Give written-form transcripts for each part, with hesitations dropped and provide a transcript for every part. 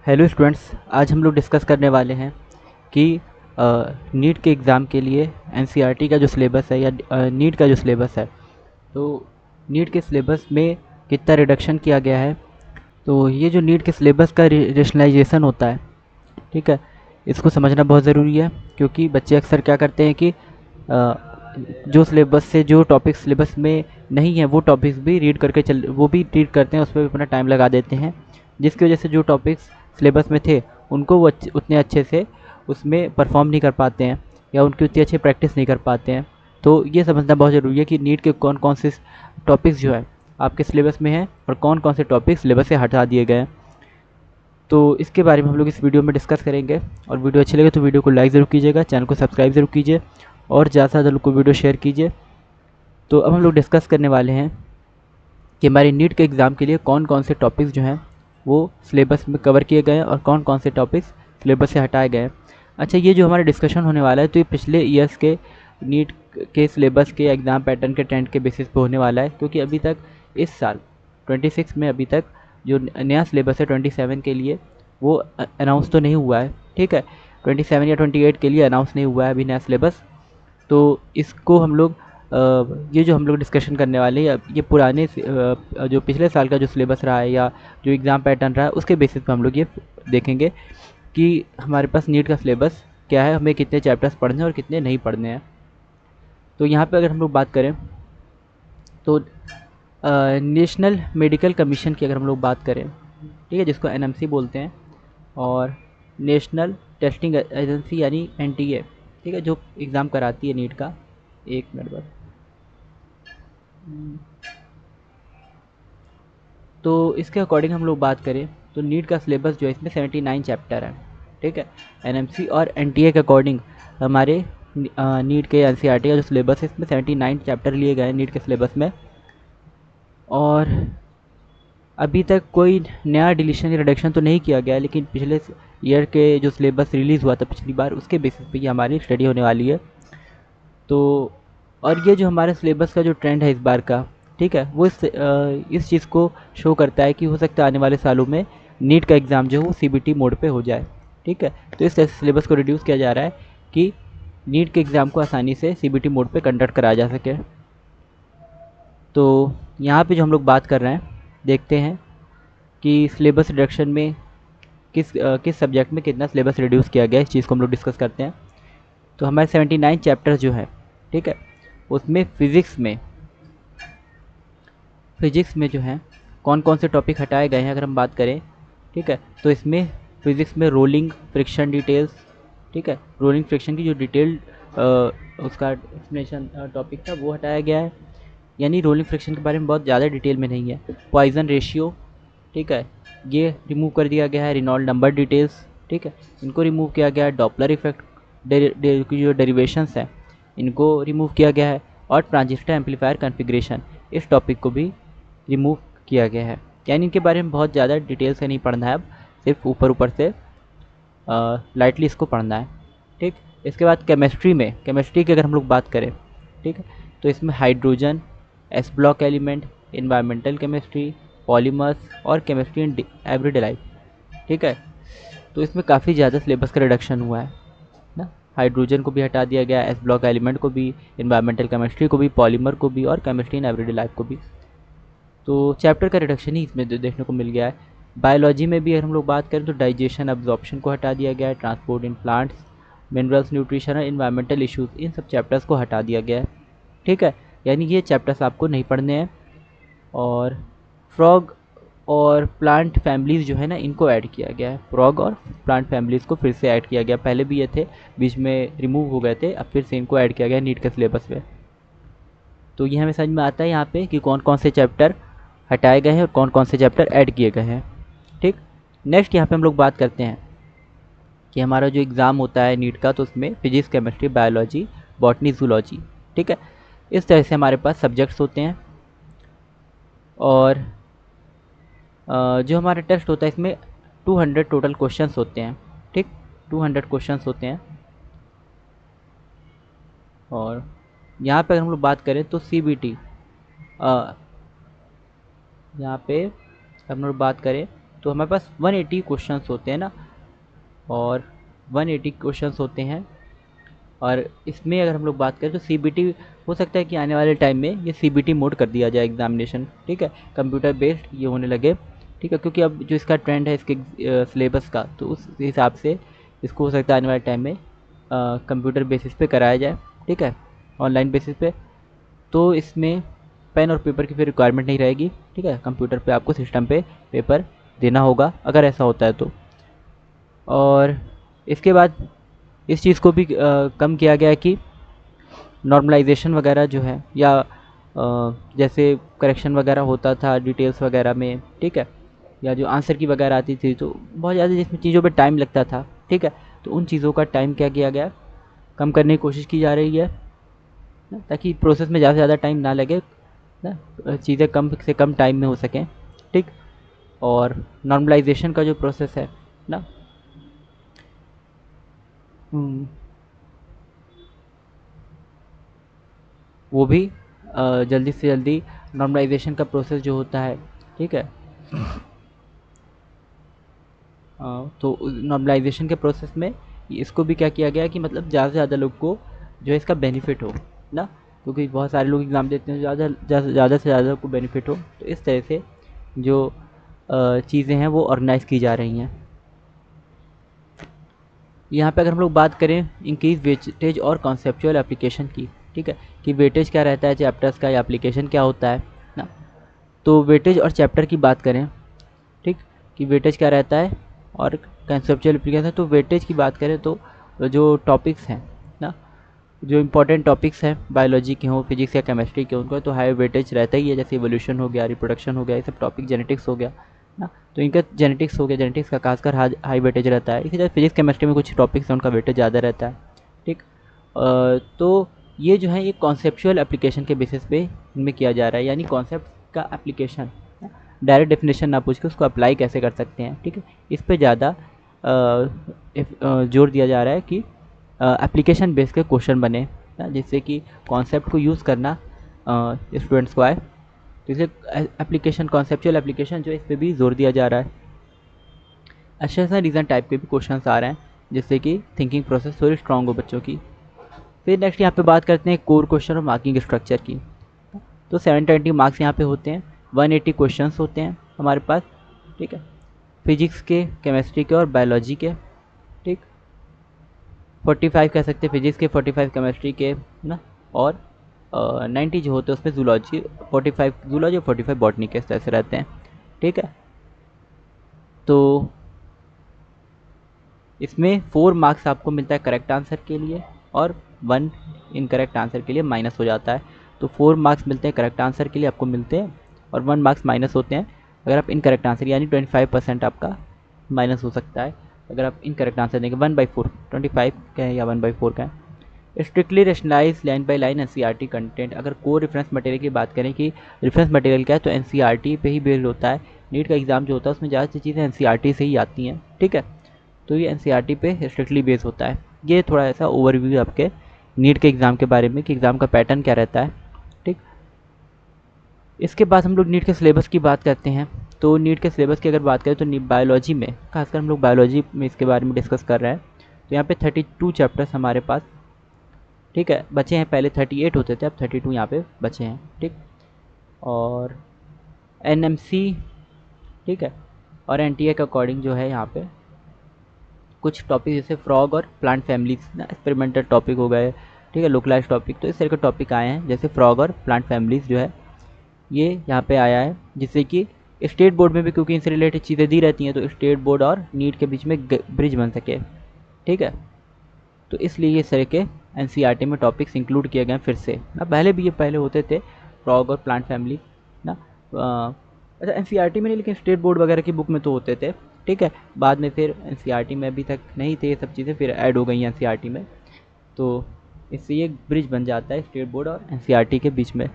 Hello students, आज हम लोग डिस्कस करने वाले हैं कि नीट के एग्ज़ाम के लिए एनसीईआरटी का जो सिलेबस है या नीट का जो सिलेबस है, तो नीट के सिलेबस में कितना रिडक्शन किया गया है। तो ये जो नीट के सिलेबस का रेशनलाइजेशन होता है, ठीक है, इसको समझना बहुत ज़रूरी है, क्योंकि बच्चे अक्सर क्या करते हैं कि जो सिलेबस से जो टॉपिक सिलेबस में नहीं है वो टॉपिक्स भी रीड करके वो भी रीड करते हैं, उस पर भी अपना टाइम लगा देते हैं, जिसकी वजह से जो टॉपिक्स सिलेबस में थे उनको वो उतने अच्छे से उसमें परफॉर्म नहीं कर पाते हैं या उनकी उतनी अच्छी प्रैक्टिस नहीं कर पाते हैं। तो ये समझना बहुत ज़रूरी है कि नीट के कौन कौन से टॉपिक्स जो है आपके सिलेबस में हैं और कौन कौन से टॉपिक्स सिलेबस से हटा दिए गए हैं। तो इसके बारे में हम लोग इस वीडियो में डिस्कस करेंगे, और वीडियो अच्छी लगे तो वीडियो को लाइक ज़रूर कीजिएगा, चैनल को सब्सक्राइब ज़रूर कीजिए और ज़्यादा से ज़्यादा लोग को वीडियो शेयर कीजिए। तो अब हम लोग डिस्कस करने वाले हैं कि हमारे नीट के एग्ज़ाम के लिए कौन कौन से टॉपिक्स जो हैं वो सिलेबस में कवर किए गए हैं और कौन कौन से टॉपिक्स सिलेबस से हटाए गए हैं। अच्छा, ये जो हमारा डिस्कशन होने वाला है तो ये पिछले ईयर्स के नीट के सिलेबस के एग्ज़ाम पैटर्न के ट्रेंड के बेसिस पे होने वाला है, क्योंकि अभी तक इस साल 26 में अभी तक जो नया सिलेबस है 27 के लिए वो अनाउंस तो नहीं हुआ है। ठीक है, 27 या 28 के लिए अनाउंस नहीं हुआ है अभी नया सिलेबस। तो इसको हम लोग ये जो हम लोग डिस्कशन करने वाले हैं ये पुराने जो पिछले साल का जो सिलेबस रहा है या जो एग्ज़ाम पैटर्न रहा है उसके बेसिस पे हम लोग ये देखेंगे कि हमारे पास नीट का सिलेबस क्या है, हमें कितने चैप्टर्स पढ़ने हैं और कितने नहीं पढ़ने हैं। तो यहाँ पे अगर हम लोग बात करें तो नेशनल मेडिकल कमीशन की अगर हम लोग बात करें, ठीक है, जिसको एनएमसी बोलते हैं, और नेशनल टेस्टिंग एजेंसी यानी एनटीए, ठीक है, जो एग्ज़ाम कराती है नीट का। एक मिनट बाद तो इसके अकॉर्डिंग हम लोग बात करें तो नीट का सिलेबस जो है इसमें 79 चैप्टर है। ठीक है, एनएमसी और एनटीए के अकॉर्डिंग हमारे नीट के एनसीईआरटी का जो सिलेबस है इसमें 79 चैप्टर लिए गए हैं नीट के सिलेबस में। और अभी तक कोई नया डिलीशन या रिडक्शन तो नहीं किया गया है, लेकिन पिछले ईयर के जो सिलेबस रिलीज़ हुआ था पिछली बार उसके बेसिस पे ये हमारी स्टडी होने वाली है। तो और ये जो हमारे सिलेबस का जो ट्रेंड है इस बार का, ठीक है, वो इस चीज़ को शो करता है कि हो सकता है आने वाले सालों में नीट का एग्ज़ाम जो है वो सीबीटी मोड पे हो जाए। ठीक है, तो इस सिलेबस को रिड्यूस किया जा रहा है कि नीट के एग्ज़ाम को आसानी से सीबीटी मोड पे कंडक्ट कराया जा सके। तो यहाँ पे जो हम लोग बात कर रहे हैं, देखते हैं कि सिलेबस रिडक्शन में किस सब्जेक्ट में कितना सिलेबस रिड्यूस किया गया है, इस चीज़ को हम लोग डिस्कस करते हैं। तो हमारे 79 चैप्टर्स जो है, ठीक है, उसमें फिज़िक्स में जो है कौन कौन से टॉपिक हटाए गए हैं अगर हम बात करें, ठीक है, तो इसमें फिज़िक्स में रोलिंग फ्रिक्शन डिटेल्स, ठीक है, रोलिंग फ्रिक्शन की जो डिटेल्ड उसका एक्सप्लेनेशन टॉपिक था वो हटाया गया है, यानी रोलिंग फ्रिक्शन के बारे में बहुत ज़्यादा डिटेल में नहीं है। पॉइजन रेशियो, ठीक है, ये रिमूव कर दिया गया है। रिनॉल्ड नंबर डिटेल्स, ठीक है, इनको रिमूव किया गया है। डॉपलर इफेक्ट की जो डेरिवेशंस हैं इनको रिमूव किया गया है। और ट्रांजिस्टर एम्पलीफायर कॉन्फ़िगरेशन, इस टॉपिक को भी रिमूव किया गया है। यानी इनके बारे में बहुत ज़्यादा डिटेल से नहीं पढ़ना है, अब सिर्फ ऊपर ऊपर से लाइटली इसको पढ़ना है। ठीक, इसके बाद केमिस्ट्री की अगर हम लोग बात करें, ठीक है, तो इसमें hydrogen, S block element, environmental chemistry, polymers और केमिस्ट्री इन एवरीडे लाइफ, ठीक है, तो इसमें काफ़ी ज़्यादा सिलेबस का रिडक्शन हुआ है ना। हाइड्रोजन को भी हटा दिया गया, एस ब्लॉक एलिमेंट को भी, इन्वायरमेंटल केमिस्ट्री को भी, पॉलीमर को भी और केमिस्ट्री इन एवरीडे लाइफ को भी। तो चैप्टर का रिडक्शन ही इसमें देखने को मिल गया है। बायोलॉजी में भी अगर हम लोग बात करें तो डाइजेशन अब्जॉर्प्शन को हटा दिया गया है, transport in plants, minerals, nutrition और इन्वायरमेंटल इश्यूज़, इन सब चैप्टर्स को हटा दिया गया है। ठीक है, यानी ये चैप्टर्स आपको नहीं पढ़ने हैं। और फ्रॉग और प्लांट फैमिलीज़ जो है ना इनको ऐड किया गया है। फ्रॉग और प्लांट फैमिलीज़ को फिर से ऐड किया गया, पहले भी ये थे, बीच में रिमूव हो गए थे, अब फिर से इनको ऐड किया गया नीट के सिलेबस में। तो ये हमें समझ में आता है यहाँ पे कि कौन कौन से चैप्टर हटाए गए हैं और कौन कौन से चैप्टर ऐड किए गए हैं। ठीक, नेक्स्ट यहाँ पे हम लोग बात करते हैं कि हमारा जो एग्ज़ाम होता है नीट का, तो उसमें physics, chemistry, biology, botany, zoology, ठीक है, इस तरह से हमारे पास सब्जेक्ट्स होते हैं। और जो हमारा टेस्ट होता है इसमें 200 टोटल क्वेश्चंस होते हैं। ठीक, 200 क्वेश्चंस होते हैं। और यहाँ पे अगर हम लोग बात करें तो सीबीटी, यहाँ पे हम लोग बात करें तो हमारे पास 180 क्वेश्चंस होते हैं ना, और 180 क्वेश्चंस होते हैं। और इसमें अगर हम लोग बात करें तो सीबीटी हो सकता है कि आने वाले टाइम में ये सीबीटी मोड कर दिया जाए एग्जामिनेशन, ठीक है, कंप्यूटर बेस्ड ये होने लगे, ठीक है, क्योंकि अब जो इसका ट्रेंड है इसके सिलेबस का, तो उस हिसाब से इसको हो सकता है आने वाले टाइम में कंप्यूटर बेसिस पे कराया जाए, ठीक है, ऑनलाइन बेसिस पे। तो इसमें पेन और पेपर की फिर रिक्वायरमेंट नहीं रहेगी, ठीक है, कंप्यूटर पे आपको सिस्टम पे पेपर देना होगा अगर ऐसा होता है तो। और इसके बाद इस चीज़ को भी कम किया गया है कि नॉर्मलाइजेशन वगैरह जो है, या जैसे करेक्शन वगैरह होता था डिटेल्स वगैरह में, ठीक है, या जो आंसर की वगैरह आती थी तो बहुत ज़्यादा जिसमें चीज़ों पे टाइम लगता था, ठीक है, तो उन चीज़ों का टाइम क्या किया गया, कम करने की कोशिश की जा रही है ना, ताकि प्रोसेस में ज़्यादा से ज़्यादा टाइम ना लगे ना, चीज़ें कम से कम टाइम में हो सकें, ठीक। और नॉर्मलाइजेशन का जो प्रोसेस है ना, वो भी जल्दी से जल्दी नॉर्मलाइजेशन का प्रोसेस जो होता है, ठीक है, तो नॉर्मलाइजेशन के प्रोसेस में इसको भी क्या किया गया कि मतलब ज़्यादा से ज़्यादा लोग को जो है इसका बेनिफिट हो ना, क्योंकि बहुत सारे लोग एग्ज़ाम देते हैं, ज़्यादा से ज़्यादा को बेनिफिट हो, तो इस तरह से जो चीज़ें हैं वो ऑर्गेनाइज़ की जा रही हैं। यहाँ पे अगर हम लोग बात करें इंक्रीज वेटेज और कॉन्सेप्चुअल एप्लीकेशन की, ठीक है, कि वेटेज क्या रहता है चैप्टर्स का या एप्लीकेशन क्या होता है ना, तो वेटेज और चैप्टर की बात करें, ठीक, कि वेटेज क्या रहता है और कंसेप्चुअल एप्लीकेशन। तो वेटेज की बात करें तो जो टॉपिक्स हैं ना, जो इंपॉर्टेंट टॉपिक्स हैं बायोलॉजी के हों, फिजिक्स या केमिस्ट्री के, उनको तो हाई वेटेज रहता ही है, जैसे इवोल्यूशन हो गया, रिप्रोडक्शन हो गया, ये सब टॉपिक, जेनेटिक्स हो गया ना, तो इनका जेनेटिक्स हो गया, जेनेटिक्स का खासकर हाई वेटेज रहता है। इसी तरह फिजिक्स केमिस्ट्री में कुछ टॉपिक्स हैं उनका वेटेज ज़्यादा रहता है, ठीक। तो ये जो है ये कॉन्सेप्चुअल एप्लीकेशन के बेसिस पे इनमें किया जा रहा है, यानी कॉन्सेप्ट का एप्लीकेशन, डायरेक्ट डेफिनेशन ना पूछ के उसको अप्लाई कैसे कर सकते हैं, ठीक है, इस पे ज़्यादा जोर दिया जा रहा है कि एप्लीकेशन बेस के क्वेश्चन बने ना, जिससे कि कॉन्सेप्ट को यूज़ करना स्टूडेंट्स को आए, तो इसे एप्लीकेशन, कॉन्सेप्चुअल एप्लीकेशन जो है इस पर भी जोर दिया जा रहा है। अच्छा ऐसा रीज़न टाइप के भी क्वेश्चन आ रहे हैं, जिससे कि थिंकिंग प्रोसेस थोड़ी स्ट्रांग हो बच्चों की। फिर नेक्स्ट यहाँ पे बात करते हैं कोर क्वेश्चन और मार्किंग स्ट्रक्चर की। तो 720 मार्क्स यहाँ पे होते हैं, 180 क्वेश्चंस होते हैं हमारे पास, ठीक है, फिजिक्स के, केमिस्ट्री के और बायोलॉजी के, ठीक, 45 कह सकते हैं फिजिक्स के, 45 केमिस्ट्री के ना, और 90 जो होते हैं उसमें जूलॉजी, 45 जूलॉजी और 45 बॉटनी के, इस तरह से रहते हैं, ठीक है। तो इसमें 4 मार्क्स आपको मिलता है करेक्ट आंसर के लिए, और 1 इनकरेक्ट आंसर के लिए माइनस हो जाता है। तो 4 मार्क्स मिलते हैं करेक्ट आंसर के लिए आपको मिलते हैं, और 1 मार्क्स माइनस होते हैं अगर आप इनकरेक्ट आंसर, यानी 25% आपका माइनस हो सकता है अगर आप इनकरेक्ट आंसर देंगे। 1/4 25 का है या 1/4 का है। Strictly rationalise line by line NCERT content. अगर कोर रेफरेंस मटेरियल की बात करें कि रेफरेंस मटेरियल क्या है, तो एनसीईआरटी पे ही बेस्ड होता है। नीट का एग्ज़ाम जो होता है उसमें ज़्यादातर चीज़ें एनसीईआरटी से ही आती हैं, ठीक है, तो ये एनसीईआरटी पे स्ट्रिक्टली बेस होता है। ये थोड़ा ऐसा ओवरव्यू आपके नीट के एग्ज़ाम के बारे में कि एग्ज़ाम का पैटर्न क्या रहता है, ठीक। इसके बाद हम लोग नीट के सिलेबस की बात करते हैं। तो नीट के सिलेबस की अगर बात करें तो बायोलॉजी में, खासकर हम लोग बायोलॉजी में इसके बारे में डिस्कस कर रहे हैं, तो यहाँ पे 32 चैप्टर्स हमारे पास, ठीक है, बचे हैं। पहले 38 होते थे, अब 32 यहाँ पे बचे हैं, ठीक। और एनएमसी, ठीक है, और एनटीए के अकॉर्डिंग जो है यहाँ पे कुछ टॉपिक जैसे फ्रॉग और प्लांट फैमिलीज ना, एक्सपेरिमेंटल टॉपिक हो गए, ठीक है, लोकलाइज टॉपिक, तो इस तरह के टॉपिक आए हैं, जैसे फ्रॉग और प्लांट फैमिलीज जो है ये यहाँ पे आया है, जिससे कि स्टेट बोर्ड में भी, क्योंकि इनसे रिलेटेड चीज़ें दी रहती हैं, तो स्टेट बोर्ड और नीट के बीच में ब्रिज बन सके, ठीक है। तो इसलिए इस तरह के एनसीईआरटी में टॉपिक्स इंक्लूड किए गए फिर से ना, पहले भी ये पहले होते थे फ्रॉग और प्लांट फैमिली ना, अच्छा एनसीईआरटी में नहीं, लेकिन स्टेट बोर्ड वगैरह की बुक में तो होते थे, ठीक है। बाद में फिर एनसीईआरटी में अभी तक नहीं थे ये सब चीज़ें, फिर ऐड हो गई हैं एनसीईआरटी में, तो इससे ये ब्रिज बन जाता है स्टेट बोर्ड और एनसीईआरटी के बीच में।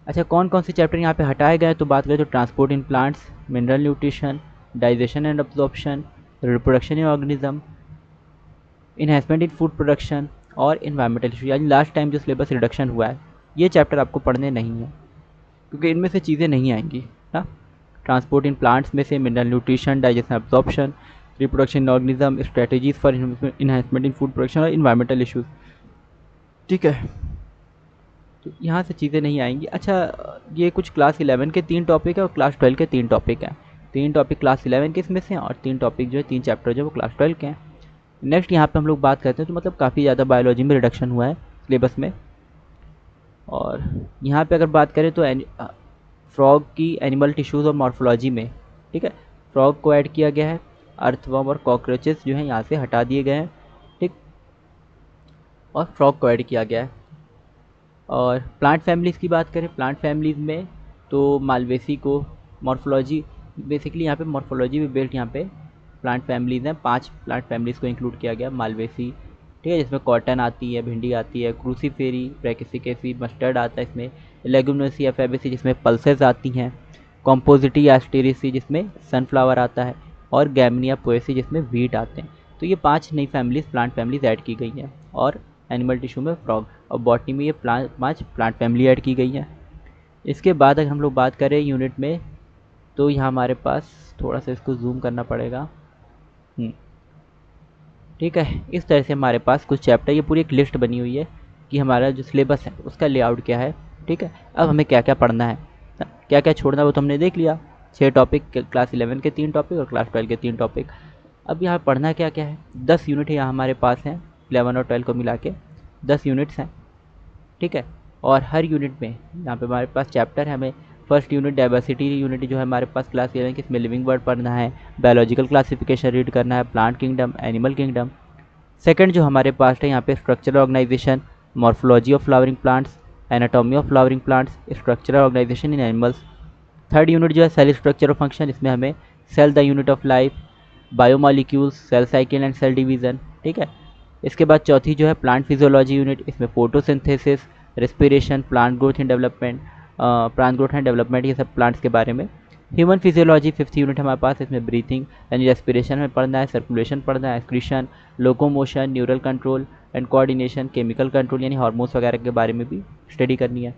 अच्छा कौन कौन से चैप्टर यहाँ पे हटाए गए, तो बात करें तो transport in plants, mineral nutrition, digestion and absorption, reproduction in organism, enhancement in food production और इन्वायरमेंटल इशू, यानी लास्ट टाइम जो सिलेबस रिडक्शन हुआ है, ये चैप्टर आपको पढ़ने नहीं है, क्योंकि इनमें से चीज़ें नहीं आएंगी ना। ट्रांसपोर्ट इन प्लांट्स में से mineral nutrition, digestion, absorption, reproduction in organism, strategies for enhancement in food production और इन्वायरमेंटल इशूज़। ठीक है, तो यहाँ से चीज़ें नहीं आएंगी। अच्छा, ये कुछ क्लास 11 के 3 टॉपिक है और क्लास 12 के 3 टॉपिक हैं। 3 टॉपिक क्लास 11 के इसमें से हैं और 3 टॉपिक जो है 3 चैप्टर जो है वो क्लास 12 के हैं। नेक्स्ट यहाँ पे हम लोग बात करते हैं, तो मतलब काफ़ी ज़्यादा बायोलॉजी में रिडक्शन हुआ है सिलेबस में। और यहाँ पे अगर बात करें तो फ्रॉग की एनिमल टिश्यूज़ और मॉर्फोलॉजी में, ठीक है, फ्रॉग को ऐड किया गया है, अर्थवर्म और कॉकरोचेस जो हैं यहाँ से हटा दिए गए हैं, ठीक, और फ्रॉग को ऐड किया गया है। और प्लांट फैमिलीज़ की बात करें, प्लांट फैमिलीज़ में तो मालवेसी को मॉर्फोलॉजी, बेसिकली यहाँ पे मॉर्फोलॉजी भी बेल्ट यहाँ पे प्लांट फैमिलीज़ हैं, 5 प्लांट फैमिलीज़ को इंक्लूड किया गया। मालवेसी, ठीक है, जिसमें कॉटन आती है, भिंडी आती है, क्रूसीफेरी, ब्रैकिसिकेसी, मस्टर्ड आता है इसमें, लेगुमिनोसी या फैबेसी जिसमें पल्सेस आती हैं, कॉम्पोजिटी या एस्टेरेसी जिसमें सनफ्लावर आता है, और गैमनिया पोएसी जिसमें वीट आते हैं। तो ये 5 नई फैमिलीज़, प्लांट फैमिलीज़ ऐड की गई हैं। और एनिमल टिश्यू में फ्रॉग और बॉटनी में ये 5 प्लांट फैमिली ऐड की गई हैं। इसके बाद अगर हम लोग बात करें यूनिट में, तो यहाँ हमारे पास थोड़ा सा इसको जूम करना पड़ेगा, ठीक है। इस तरह से हमारे पास कुछ चैप्टर, ये पूरी एक लिस्ट बनी हुई है कि हमारा जो सिलेबस है उसका लेआउट क्या है, ठीक है। अब हमें क्या क्या पढ़ना है, क्या क्या छोड़ना है वो तो हमने देख लिया। 6 टॉपिक, क्लास 11 के 3 टॉपिक और क्लास 12 के 3 टॉपिक। अब यहाँ पढ़ना क्या क्या है, 10 यूनिट यहाँ हमारे पास हैं, 11 और 12 को मिला के 10 यूनिट्स हैं, ठीक है। और हर यूनिट में यहाँ पे हमारे पास चैप्टर है। हमें फर्स्ट यूनिट डाइवर्सिटी यूनिट जो है हमारे पास क्लास 11 की, इसमें लिविंग वर्ड पढ़ना है, बायोलॉजिकल क्लासिफिकेशन रीड करना है, plant kingdom, animal kingdom. Second जो हमारे पास है यहाँ पे structural organisation, morphology of flowering plants, anatomy of flowering plants, structural organisation in animals. Third unit जो है सेल स्ट्रक्चर और फंक्शन, इसमें हमें cell the unit of life, biomolecules, cell cycle and cell division, ठीक है। इसके बाद चौथी जो है प्लांट फिजियोलॉजी यूनिट, इसमें photosynthesis, respiration, plant growth and development, plant growth and development, ये सब प्लांट्स के बारे में। ह्यूमन फिजियोलॉजी 5th यूनिट हमारे पास, इसमें ब्रीथिंग यानी रेस्पिरेशन में पढ़ना है, सर्कुलेशन पढ़ना है, excretion, locomotion, neural control and coordination, chemical control यानी हार्मोन्स वगैरह के बारे में भी स्टडी करनी है।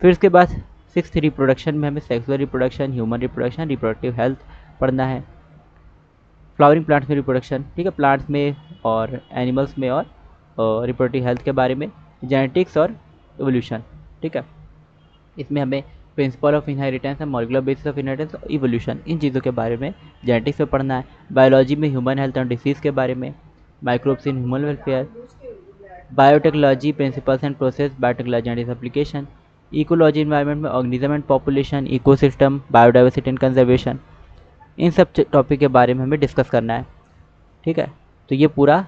फिर उसके बाद 6th रिप्रोडक्शन में हमें sexual reproduction, human reproduction, reproductive health पढ़ना है। फ्लावरिंग प्लांट्स में रिप्रोडक्शन, ठीक है, प्लांट्स में और एनिमल्स में, और रिप्रोडक्टिव हेल्थ के बारे में, जेनेटिक्स और एवोल्यूशन, ठीक है। इसमें हमें principle of inheritance and molecular basis of inheritance और इवोल्यूशन, इन चीज़ों के बारे में जेनेटिक्स में पढ़ना है। बायोलॉजी में ह्यूमन हेल्थ एंड डिसीज़ के बारे में, microbes in human welfare, biotechnology principles and process, biotechnology and application, ecology environment में organism and population, ecosystem, biodiversity and conservation, इन सब टॉपिक के बारे में हमें डिस्कस करना है, ठीक है। तो ये पूरा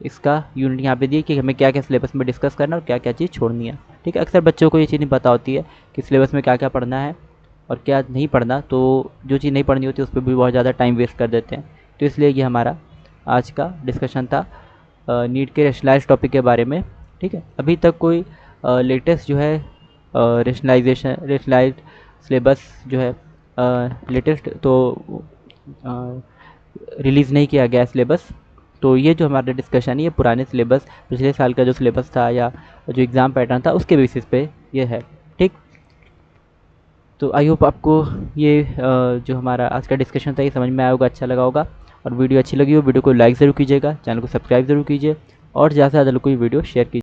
इसका यूनिट यहाँ पे दिए कि हमें क्या क्या सिलेबस में डिस्कस करना है और क्या क्या चीज़ छोड़नी है, ठीक है। अक्सर बच्चों को ये चीज़ नहीं पता होती है कि सिलेबस में क्या क्या पढ़ना है और क्या नहीं पढ़ना, तो जो चीज़ नहीं पढ़नी होती उस पर भी बहुत ज़्यादा टाइम वेस्ट कर देते हैं। तो इसलिए ये हमारा आज का डिस्कशन था नीट के रेशनलाइज टॉपिक के बारे में, ठीक है। अभी तक कोई लेटेस्ट जो है रेशनलाइज सिलेबस जो है लेटेस्ट तो रिलीज़ नहीं किया गया सिलेबस। तो ये जो हमारा डिस्कशन है ये पुराने सिलेबस, पिछले साल का जो सिलेबस था या जो एग्ज़ाम पैटर्न था उसके बेसिस पे ये है, ठीक। तो आई होप आपको ये जो हमारा आज का डिस्कशन था ये समझ में आया होगा, अच्छा लगा होगा। और वीडियो अच्छी लगी हो वीडियो को लाइक ज़रूर कीजिएगा, चैनल को सब्सक्राइब ज़रूर कीजिए और ज़्यादा से ज़्यादा लोग को ये वीडियो शेयर कीजिए।